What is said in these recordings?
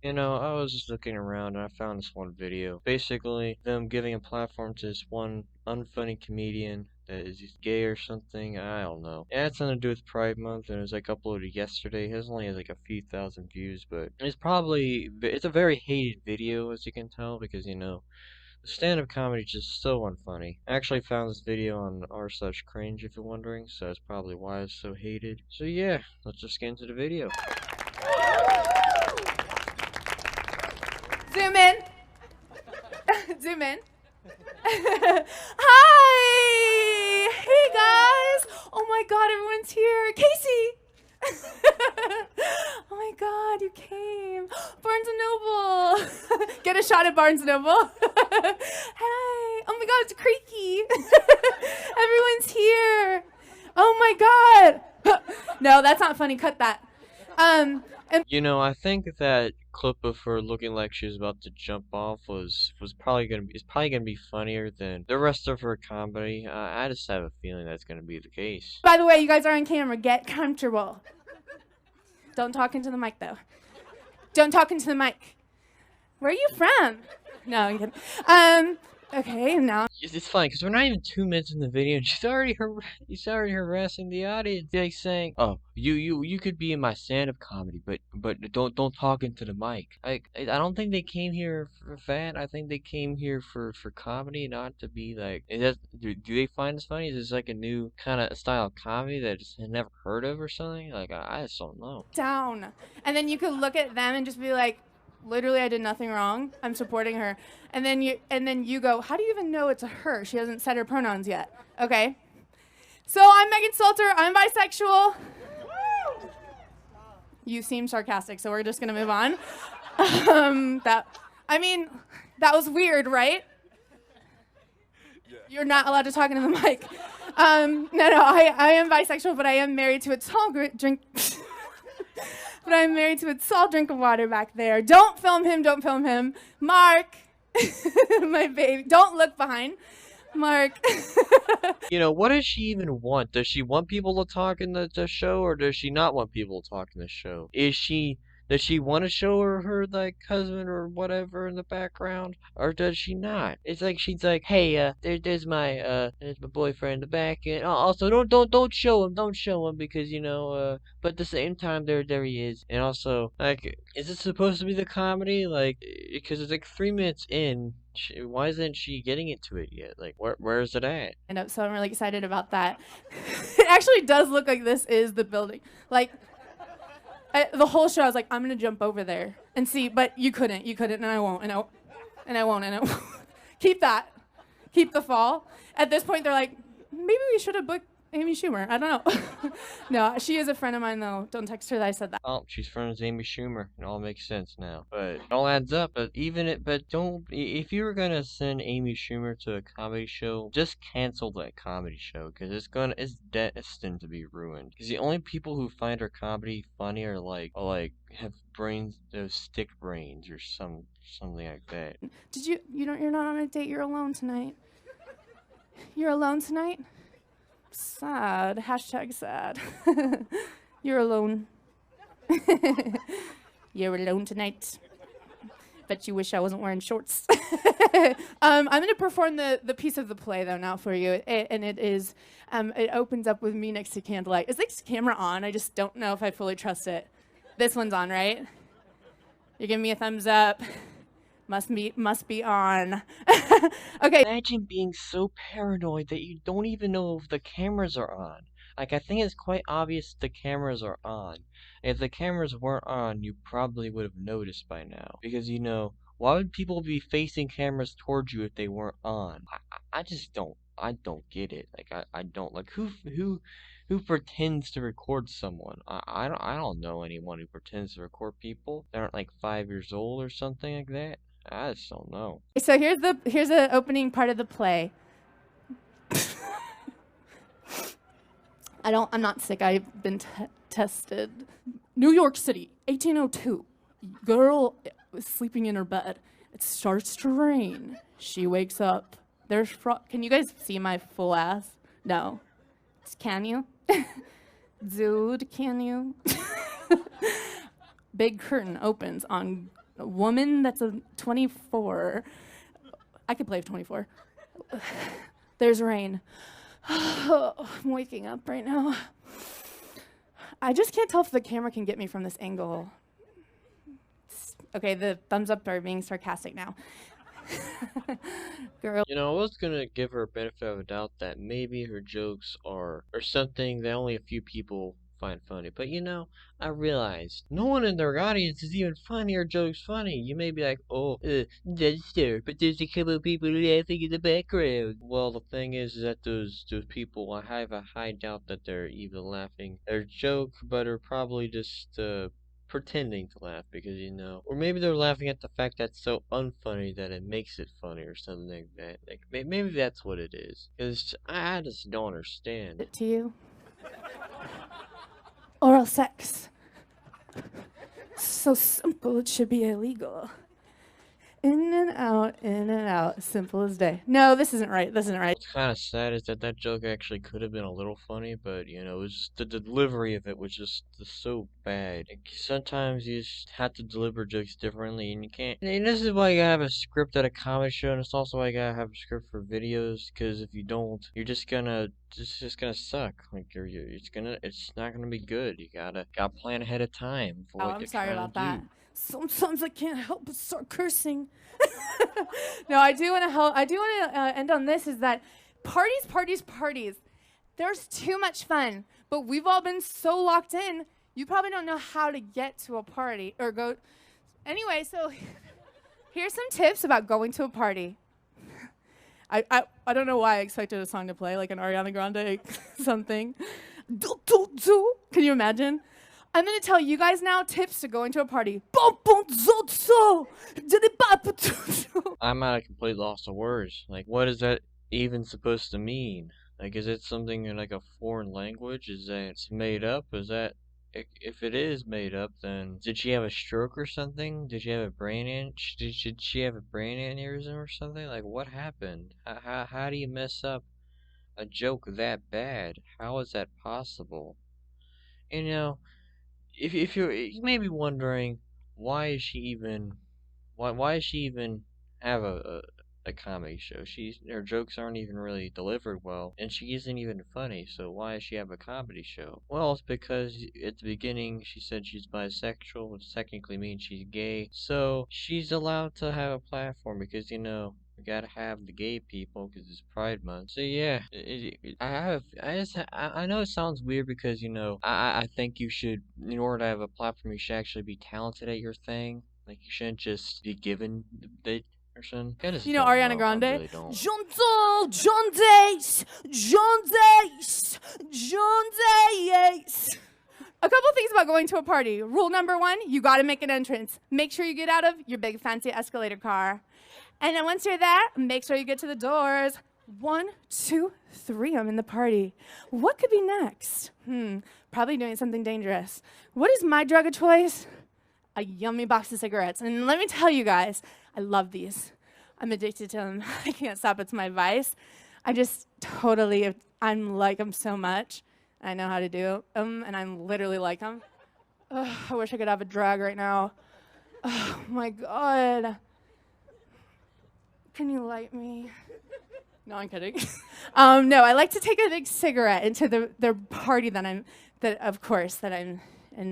You know, I was just looking around and I found this one video. Basically, them giving a platform to this one unfunny comedian that is gay or something. I don't know. It had something to do with Pride Month and it was like uploaded yesterday. It only has like a few thousand views, but it's a very hated video as you can tell because, you know, the stand-up comedy is just so unfunny. I actually found this video on r/cringe if you're wondering, so that's probably why it's so hated. So yeah, let's just get into the video. Zoom in. Zoom in. Hi! Hey guys! Oh my god, everyone's here. Casey! Oh my god, you came. Barnes & Noble. Get a shot at Barnes & Noble. Hey! Oh my god, it's creaky. Everyone's here. Oh my god. No, that's not funny. Cut that. And You know, I think that clip of her looking like she was about to jump off was probably gonna be funnier than the rest of her comedy. I just have a feeling that's gonna be the case. by the way, you guys are on camera. Get comfortable. Don't talk into the mic, though. Don't talk into the mic. Where are you from? No, I'm kidding. Okay, now. It's funny because we're not even 2 minutes in the video and she's already harassing the audience, like saying, "Oh, you could be in my stand-up comedy, but don't talk into the mic." I don't think they came here for that. I think they came here for comedy, not to be like. Do they find this funny? Is this like a new kind of style of comedy that I just had never heard of or something? Like I just don't know. Down. And then you could look at them and just be like, literally, I did nothing wrong. I'm supporting her. And then you go, how do you even know it's a her? She hasn't said her pronouns yet. Okay. So I'm Megan Salter. I'm bisexual. You seem sarcastic, so we're just gonna move on. That was weird, right? You're not allowed to talk into the mic. No, I am bisexual, but I am married to a tall drink. But I'm married to a tall drink of water back there. Don't film him. Mark, my baby. Don't look behind. Mark. You know, what does she even want? Does she want people to talk in the show, or does she not want people to talk in the show? Does she want to show her like husband or whatever in the background, or does she not? It's like she's like, hey, there's my boyfriend in the back, and also don't show him because you know, but at the same time there he is, and also like, is it supposed to be the comedy? Like, because it's like 3 minutes in. Why isn't she getting into it yet? Like, where is it at? So I'm really excited about that. It actually does look like this is the building. Like, the whole show, I was like, I'm gonna jump over there and see, but you couldn't, and I won't, and I won't. Keep the fall. At this point, they're like, maybe we should have booked Amy Schumer. I don't know. No, she is a friend of mine, though. Don't text her that I said that. Oh, she's friends with Amy Schumer. It all makes sense now. But it all adds up. But don't. If you were gonna send Amy Schumer to a comedy show, just cancel that comedy show because it's destined to be ruined. Because the only people who find her comedy funny are like have brains, those stick brains or something like that. You're not on a date. You're alone tonight. You're alone tonight. Sad. Hashtag sad. You're alone. You're alone tonight. Bet you wish I wasn't wearing shorts. I'm going to perform the piece of the play, though, now for you. And it is, it opens up with me next to candlelight. Is this camera on? I just don't know if I fully trust it. This one's on, right? You're giving me a thumbs up. Must be on. Okay. Imagine being so paranoid that you don't even know if the cameras are on. Like, I think it's quite obvious the cameras are on. If the cameras weren't on, you probably would have noticed by now. Because, you know, why would people be facing cameras towards you if they weren't on? I just don't. I don't get it. Like, I don't. Like, who pretends to record someone? I don't know anyone who pretends to record people that aren't like 5 years old or something like that. I just don't know. So here's the opening part of the play. I'm not sick. I've been tested. New York City, 1802. Girl was sleeping in her bed. It starts to rain. She wakes up. Can you guys see my full ass? No. Can you? Dude, can you? Big curtain opens on a woman that's a 24. I could play 24. There's rain. I'm waking up right now. I just can't tell if the camera can get me from this angle. Okay, the thumbs up are being sarcastic now. Girl. You know, I was gonna give her a benefit of a doubt that maybe her jokes are something that only a few people find funny. But you know, I realized no one in their audience is even finding her jokes funny. You may be like, oh, that's there, but there's a couple of people laughing in the background. Well, the thing is that those people, I have a high doubt that they're even laughing their joke, but are probably just pretending to laugh because you know, or maybe they're laughing at the fact that's so unfunny that it makes it funny or something like that. Like maybe that's what it is. Because I just don't understand. To you. Oral sex. So simple it should be illegal. In and out, simple as day. No, this isn't right. This isn't right. What's kind of sad is that that joke actually could have been a little funny, but you know, it was just, the delivery of it was just so bad. Like, sometimes you just have to deliver jokes differently, and you can't. And this is why you gotta have a script at a comedy show, and it's also why you gotta have a script for videos. Because if you don't, you're just gonna suck. Like it's not gonna be good. You gotta plan ahead of time for Oh, what I'm you're sorry trying about to that. do. Sometimes I can't help but start cursing. No, I do want to help. I do want to end on this: is that parties. There's too much fun, but we've all been so locked in. You probably don't know how to get to a party or go. Anyway, so here's some tips about going to a party. I don't know why I expected a song to play, like an Ariana Grande something. Can you imagine? I'm going to tell you guys now tips to going to a party. I'm at a complete loss of words. Like, what is that even supposed to mean? Like, is it something in like a foreign language? Is that it's made up? Is that if it is made up, then did she have a stroke or something? Did she have a did she have a brain aneurysm or something? Like, what happened? How do you mess up a joke that bad? How is that possible? You know, if you may be wondering why is she even why does she even have a comedy show? Her jokes aren't even really delivered well, and she isn't even funny. So why does she have a comedy show? Well, it's because at the beginning she said she's bisexual, which technically means she's gay. So she's allowed to have a platform because you know. We gotta have the gay people because it's Pride Month. So yeah, I know it sounds weird because you know I think you should in order to have a platform you should actually be talented at your thing. Like you shouldn't just be given the person. I just You know don't Ariana know. I Grande? really don't. John Dace. A couple things about going to a party. Rule number 1, you got to make an entrance. Make sure you get out of your big fancy escalator car. And then once you're there, make sure you get to the doors. 1, 2, 3, I'm in the party. What could be next? Probably doing something dangerous. What is my drug of choice? A yummy box of cigarettes. And let me tell you guys, I love these. I'm addicted to them. I can't stop. It's my vice. I just totally, I'm like them so much. I know how to do them, and I'm literally like them. I wish I could have a drag right now. Oh my God. Can you light me? No, I'm kidding. No, I like to take a big cigarette into the party and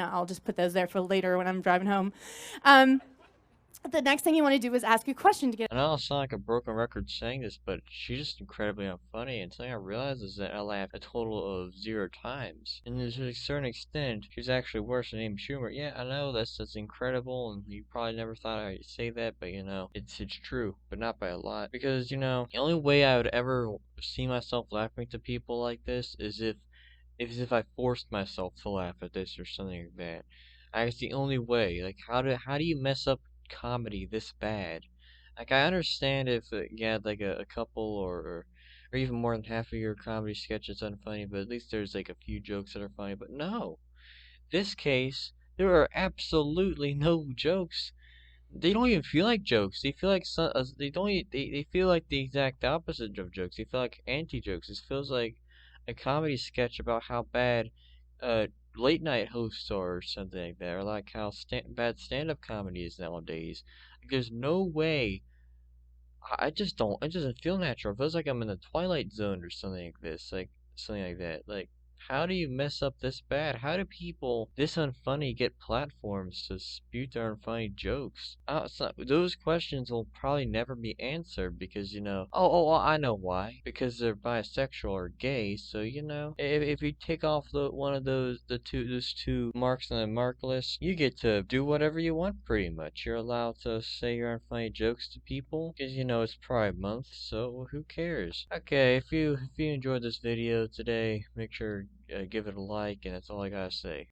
I'll just put those there for later when I'm driving home. The next thing you want to do is ask a question to get. And I don't sound like a broken record saying this, but she's just incredibly unfunny. And something I realized is that I laughed a total of 0 times. And to a certain extent, she's actually worse than Amy Schumer. Yeah, I know that's incredible, and you probably never thought I'd say that, but you know, it's true, but not by a lot. Because you know, the only way I would ever see myself laughing to people like this is if I forced myself to laugh at this or something like that. I guess the only way. Like, how do you mess up comedy this bad? Like, I understand if you had like a couple or even more than half of your comedy sketches unfunny, but at least there's like a few jokes that are funny. But no, this case there are absolutely no jokes. They don't even feel like jokes. They feel like they don't. They feel like the exact opposite of jokes. They feel like anti jokes. This feels like a comedy sketch about how bad uh late night hosts or something like that, or like how bad stand-up comedy is nowadays. Like, there's no way. I just don't. It doesn't feel natural. It feels like I'm in the Twilight Zone or something like this. Like something like that. Like, how do you mess up this bad? How do people this unfunny get platforms to spew their unfunny jokes? Those questions will probably never be answered because I know why. Because they're bisexual or gay. So if you take off one of those two marks on the mark list, you get to do whatever you want pretty much. You're allowed to say your unfunny jokes to people because it's Pride Month, so who cares? Okay, if you enjoyed this video today, make sure give it a like, and that's all I gotta say.